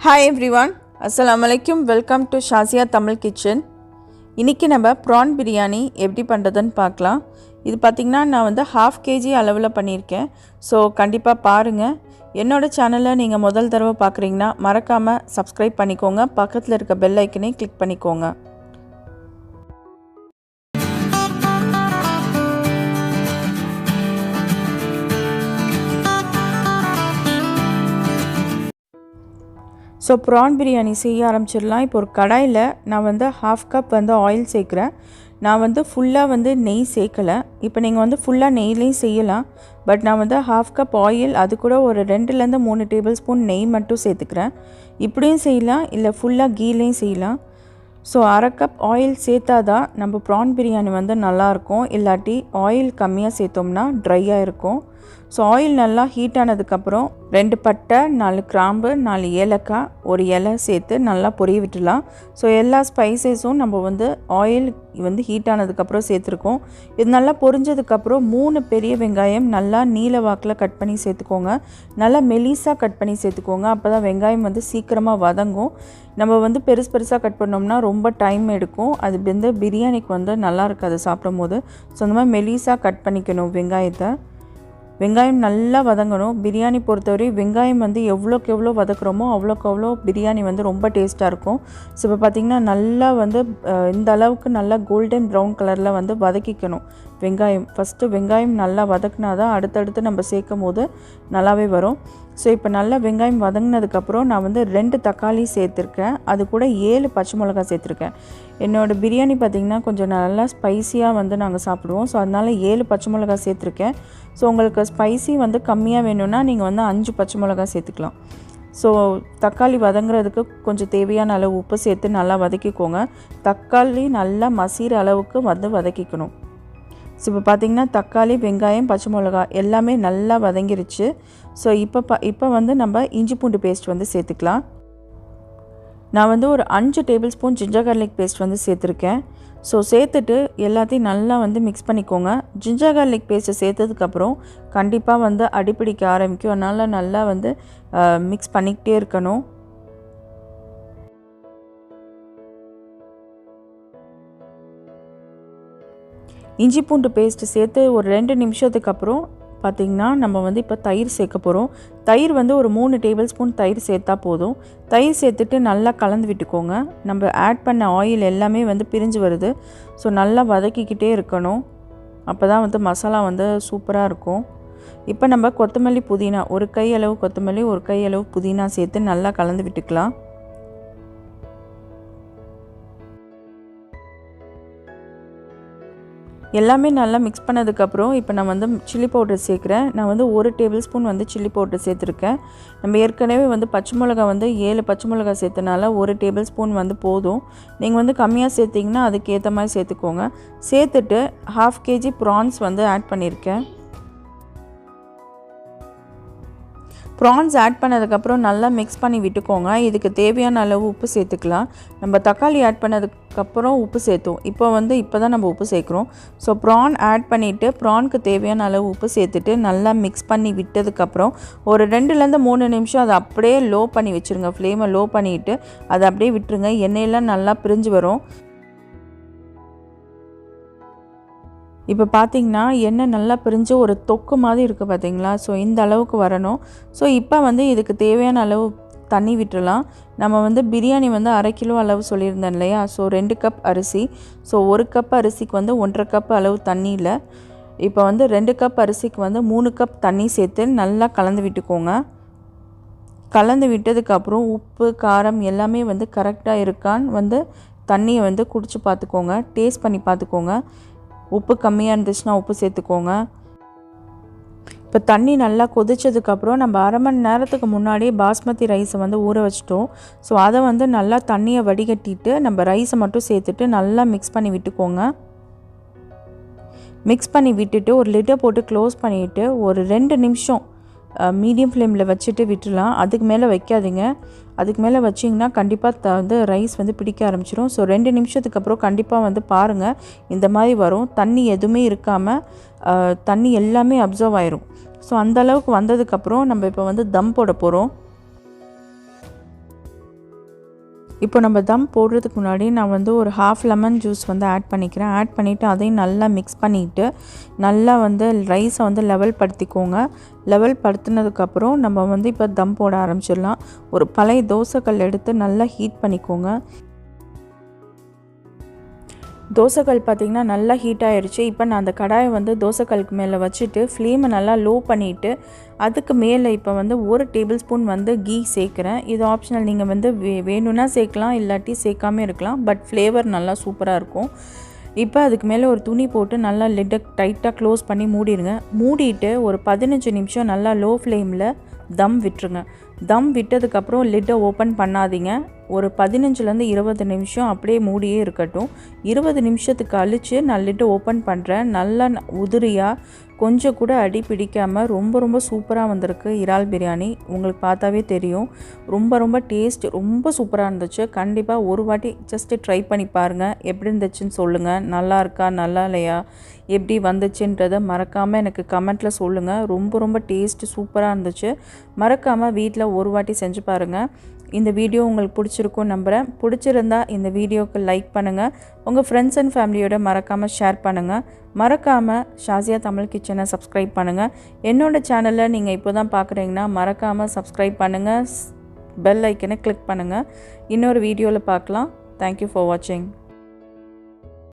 Hi everyone, Assalamualaikum. Welcome to ShaziaTamilKitchen. இன்னைக்கு நம்ம prawn biryani எப்படி பண்றதுன்னு பார்க்கலாம். இது பாத்தீங்கன்னா நான் வந்து 1/2 kg அளவுல பண்ணியிருக்கேன். சோ கண்டிப்பா பாருங்க. என்னோட சேனலை நீங்க முதல் தடவை பார்க்கறீங்கன்னா மறக்காம subscribe பண்ணிக்கோங்க. பக்கத்துல இருக்க bell icon-ஐ click பண்ணிக்கோங்க. ஸோ ப்ரான் பிரியாணி செய்ய ஆரம்பிச்சிடலாம். இப்போ ஒரு கடாயில் நான் வந்து 1/2 கப் வந்து ஆயில் சேர்க்குறேன். நான் வந்து ஃபுல்லாக வந்து நெய் சேர்க்கலை. இப்போ நீங்கள் வந்து ஃபுல்லாக நெய்லேயும் செய்யலாம். பட் நான் வந்து 1/2 கப் ஆயில் அது கூட ஒரு 2லேருந்து 3 டேபிள் ஸ்பூன் நெய் மட்டும் சேர்த்துக்கிறேன். இப்படியும் செய்யலாம், இல்லை ஃபுல்லாக கீலையும் செய்யலாம். ஸோ 1/2 கப் ஆயில் சேர்த்தா தான் நம்ம ப்ரான் பிரியாணி வந்து நல்லாயிருக்கும். இல்லாட்டி ஆயில் கம்மியாக சேர்த்தோம்னா ட்ரையாக இருக்கும். ஸோ ஆயில் நல்லா ஹீட் ஆனதுக்கப்புறம் 2 பட்டை, 4 கிராம்பு, 4 ஏலக்காய், ஒரு இலை சேர்த்து நல்லா பொரிய விட்டுடலாம். ஸோ எல்லா ஸ்பைசஸும் நம்ம வந்து ஆயில் வந்து ஹீட் ஆனதுக்கப்புறம் சேர்த்துருக்கோம். இது நல்லா பொரிஞ்சதுக்கப்புறம் 3 பெரிய வெங்காயம் நல்லா நீல வாக்கில் கட் பண்ணி சேர்த்துக்கோங்க. நல்லா மெலிசாக கட் பண்ணி சேர்த்துக்கோங்க. அப்போ தான் வெங்காயம் வந்து சீக்கிரமாக வதங்கும். நம்ம வந்து பெருசாக கட் பண்ணோம்னா ரொம்ப டைம் எடுக்கும். அது வந்து பிரியாணிக்கு வந்து நல்லா இருக்காது சாப்பிடும் போது. ஸோ அந்த மாதிரி மெலிசாக கட் பண்ணிக்கணும் வெங்காயத்தை. வெங்காயம் நல்லா வதங்கணும். பிரியாணி பொறுத்தவரை வெங்காயம் வந்து எவ்வளோக்கு எவ்வளோ வதக்குறோமோ அவ்வளோக்கு அவ்வளோ பிரியாணி வந்து ரொம்ப டேஸ்ட்டாக இருக்கும். ஸோ இப்போ பார்த்திங்கன்னா நல்லா வந்து இந்த அளவுக்கு நல்லா கோல்டன் ப்ரௌன் கலரில் வந்து வதக்கிக்கணும் வெங்காயம். ஃபஸ்ட்டு வெங்காயம் நல்லா வதக்குனா தான் அடுத்தடுத்து நம்ம சேர்க்கும் போது நல்லாவே வரும். ஸோ இப்போ நல்லா வெங்காயம் வதங்கினதுக்கப்புறம் நான் வந்து 2 தக்காளி சேர்த்துருக்கேன். அது கூட 7 பச்சை மிளகாய் சேர்த்துருக்கேன். என்னோடய பிரியாணி பார்த்திங்கன்னா கொஞ்சம் நல்லா ஸ்பைஸியாக வந்து நாங்கள் சாப்பிடுவோம். ஸோ அதனால் 7 பச்சை மிளகாய் சேர்த்துருக்கேன். ஸோ உங்களுக்கு ஸ்பைசி வந்து கம்மியாக வேணும்னா நீங்கள் வந்து 5 பச்சை மிளகாய் சேர்த்துக்கலாம். ஸோ தக்காளி வதங்குறதுக்கு கொஞ்சம் தேவையான அளவு உப்பு சேர்த்து நல்லா வதக்கிக்கோங்க. தக்காளி நல்லா மசிகிற அளவுக்கு வந்து வதக்கிக்கணும். ஸோ இப்போ பார்த்திங்கன்னா தக்காளி, வெங்காயம், பச்சை மிளகாய் எல்லாமே நல்லா வதங்கிருச்சு. ஸோ இப்போ வந்து நம்ம இஞ்சி பூண்டு பேஸ்ட் வந்து சேர்த்துக்கலாம். நான் வந்து ஒரு 5 tablespoon ginger garlic paste வந்து சேர்த்துருக்கேன். ஸோ சேர்த்துட்டு எல்லாத்தையும் நல்லா வந்து மிக்ஸ் பண்ணிக்கோங்க. ஜிஞ்சர் கார்லிக் பேஸ்ட்டை சேர்த்ததுக்கப்புறம் கண்டிப்பாக வந்து அடிப்பிடிக்க ஆரம்பிக்கும். அதனால் நல்லா வந்து மிக்ஸ் பண்ணிக்கிட்டே இருக்கணும். இஞ்சி பூண்டு பேஸ்ட்டு சேர்த்து ஒரு 2 நிமிஷத்துக்கு அப்புறம் பார்த்திங்கன்னா நம்ம வந்து இப்போ தயிர் சேர்க்க போகிறோம். தயிர் வந்து ஒரு 3 டேபிள் ஸ்பூன் தயிர் சேர்த்தா போதும். தயிர் சேர்த்துட்டு நல்லா கலந்து விட்டுக்கோங்க. நம்ம ஆட் பண்ண ஆயில் எல்லாமே வந்து பிரிஞ்சு வருது. ஸோ நல்லா வதக்கிக்கிட்டே இருக்கணும். அப்போ தான் வந்து மசாலா வந்து சூப்பராக இருக்கும். இப்போ நம்ம கொத்தமல்லி, புதினா, ஒரு கை அளவு கொத்தமல்லி, ஒரு கை அளவு புதினா சேர்த்து நல்லா கலந்து விட்டுக்கலாம். எல்லாமே நல்லா மிக்ஸ் பண்ணதுக்கப்புறம் இப்போ நான் வந்து சில்லி பவுடர் சேர்க்குறேன். நான் வந்து 1 டேபிள் ஸ்பூன் வந்து சில்லி பவுடர் சேர்த்துருக்கேன். நம்ம ஏற்கனவே வந்து பச்சை மிளகா வந்து 7 பச்சை மிளகா சேர்த்தனால 1 டேபிள் ஸ்பூன் வந்து போதும். நீங்கள் வந்து கம்மியாக சேர்த்திங்கன்னா அதுக்கேற்ற மாதிரி சேர்த்துக்கோங்க. சேர்த்துட்டு 1/2 kg ப்ரான்ஸ் வந்து ஆட் பண்ணியிருக்கேன். ப்ரான்ஸ் ஆட் பண்ணதுக்கப்புறம் நல்லா மிக்ஸ் பண்ணி விட்டுக்கோங்க. இதுக்கு தேவையான அளவு உப்பு சேர்த்துக்கலாம். நம்ம தக்காளி ஆட் பண்ணதுக்கப்புறம் உப்பு சேர்த்தோம். இப்போ தான் நம்ம உப்பு சேர்க்குறோம். ஸோ ப்ரான் ஆட் பண்ணிவிட்டு ப்ரானுக்கு தேவையான அளவு உப்பு சேர்த்துட்டு நல்லா மிக்ஸ் பண்ணி விட்டதுக்கப்புறம் ஒரு 2லேருந்து 3 நிமிஷம் அதை அப்படியே லோ பண்ணி வச்சுருங்க. ஃப்ளேமை லோ பண்ணிவிட்டு அதை அப்படியே விட்டுருங்க. எண்ணெயெல்லாம் நல்லா பிரிஞ்சு வரும். இப்போ பார்த்திங்கன்னா எண்ணெய் நல்லா பிரிஞ்சு ஒரு தொக்கு மாதிரி இருக்குது பார்த்திங்களா? ஸோ இந்த அளவுக்கு வரணும். ஸோ இப்போ வந்து இதுக்கு தேவையான அளவு தண்ணி விட்டுடலாம். நம்ம வந்து பிரியாணி வந்து 1/2 கிலோ அளவு சொல்லியிருந்தேன் இல்லையா? ஸோ 2 கப் அரிசி. ஸோ 1 கப் அரிசிக்கு வந்து 1/2 கப் அளவு தண்ணி இல்லை. இப்போ வந்து 2 கப் அரிசிக்கு வந்து 3 கப் தண்ணி சேர்த்து நல்லா கலந்து விட்டுக்கோங்க. கலந்து விட்டதுக்கப்புறம் உப்பு, காரம் எல்லாமே வந்து கரெக்டாக இருக்கான்னு வந்து தண்ணியை வந்து குடிச்சு பார்த்துக்கோங்க. டேஸ்ட் பண்ணி பார்த்துக்கோங்க. உப்பு கம்மியாக இருந்துச்சுன்னா உப்பு சேர்த்துக்கோங்க. இப்போ தண்ணி நல்லா கொதிச்சதுக்கப்புறம் நம்ம 1/2 மணி நேரத்துக்கு முன்னாடியே பாஸ்மதி ரைஸை வந்து ஊற வச்சிட்டோம். ஸோ அதை வந்து நல்லா தண்ணியை வடிகட்டிட்டு நம்ம ரைஸை மட்டும் சேர்த்துட்டு நல்லா மிக்ஸ் பண்ணி விட்டுக்கோங்க. மிக்ஸ் பண்ணி விட்டுட்டு ஒரு லிட்டை போட்டு க்ளோஸ் பண்ணிவிட்டு ஒரு 2 நிமிஷம் மீடியம் ஃப்ளேமில் வச்சுட்டு விட்டுடலாம். அதுக்கு மேலே வைக்காதீங்க. அதுக்கு மேலே வச்சிங்கன்னா கண்டிப்பாக வந்து ரைஸ் வந்து பிடிக்க ஆரம்பிச்சிடும். ஸோ 2 நிமிஷத்துக்கு அப்புறம் கண்டிப்பாக வந்து பாருங்கள் இந்த மாதிரி வரும். தண்ணி எதுவுமே இருக்காமல் தண்ணி எல்லாமே அப்சர்வ் ஆயிரும். ஸோ அந்தளவுக்கு வந்ததுக்கப்புறம் நம்ம இப்போ வந்து தம் போட போகிறோம். இப்போ நம்ம தம் போடுறதுக்கு முன்னாடி நான் வந்து ஒரு ஹாஃப் லெமன் ஜூஸ் வந்து ஆட் பண்ணிக்கிறேன். ஆட் பண்ணிவிட்டு அதையும் நல்லா மிக்ஸ் பண்ணிவிட்டு நல்லா வந்து ரைஸை வந்து லெவல் படுத்திக்கோங்க. லெவல் படுத்தினதுக்கப்புறம் நம்ம வந்து இப்போ தம் போட ஆரம்பிச்சிடலாம். ஒரு பழைய தோசைக்கல் எடுத்து நல்லா ஹீட் பண்ணிக்கோங்க. தோசைக்கல் பார்த்திங்கன்னா நல்லா ஹீட் ஆகிடுச்சு. இப்போ நான் அந்த கடாயை வந்து தோசைக்கல்லுக்கு மேலே வச்சுட்டு ஃப்ளேமை நல்லா லோ பண்ணிவிட்டு அதுக்கு மேலே இப்போ வந்து 1 டேபிள் ஸ்பூன் வந்து கீ சேர்க்குறேன். இது ஆப்ஷனல், நீங்கள் வந்து வேணும்னா சேர்க்கலாம், இல்லாட்டி சேர்க்காமல் இருக்கலாம். பட் ஃப்ளேவர் நல்லா சூப்பராக இருக்கும். இப்போ அதுக்கு மேலே ஒரு துணி போட்டு நல்லா லிட்டை டைட்டாக க்ளோஸ் பண்ணி மூடிடுங்க. மூடிட்டு ஒரு 15 நிமிஷம் நல்லா லோ ஃப்ளேமில் தம் விட்டுருங்க. தம் விட்டதுக்கப்புறம் லிட்டை ஓப்பன் பண்ணாதீங்க. ஒரு 15லேருந்து 20 நிமிஷம் அப்படியே மூடியே இருக்கட்டும். 20 நிமிஷத்துக்கு கழித்து நான் லிட்டை ஓப்பன் பண்ணுறேன். நல்லா உதிரியாக கொஞ்சம் கூட அடி பிடிக்காமல் ரொம்ப சூப்பராக வந்திருக்கு இறால் பிரியாணி. உங்களுக்கு பார்த்தாவே தெரியும். ரொம்ப டேஸ்ட் ரொம்ப சூப்பராக இருந்துச்சு. கண்டிப்பாக ஒரு வாட்டி ஜஸ்ட்டு ட்ரை பண்ணி பாருங்கள். எப்படி இருந்துச்சுன்னு சொல்லுங்கள். நல்லா இருக்கா நல்லா இல்லையா எப்படி வந்துச்சுன்றதை மறக்காமல் எனக்கு கமெண்ட்டில் சொல்லுங்கள். ரொம்ப டேஸ்ட்டு சூப்பராக இருந்துச்சு. மறக்காமல் வீட்டில் ஒரு வாட்டி செஞ்சு பாருங்கள். இந்த வீடியோ உங்களுக்கு பிடிச்சிருக்கும் நம்புகிறேன். பிடிச்சிருந்தா இந்த வீடியோவுக்கு லைக் பண்ணுங்கள். உங்கள் ஃப்ரெண்ட்ஸ் அண்ட் ஃபேமிலியோட மறக்காமல் ஷேர் பண்ணுங்கள். மறக்காமல் ஷாசியா தமிழ் கிச்சனை சப்ஸ்கிரைப் பண்ணுங்கள். என்னோடய சேனலில் நீங்கள் இப்போ தான் பார்க்குறீங்கன்னா மறக்காமல் சப்ஸ்கிரைப் பண்ணுங்கள். பெல் ஐக்கனை கிளிக் பண்ணுங்கள். இன்னொரு வீடியோவில் பார்க்கலாம். தேங்க்யூ ஃபார் வாட்சிங்.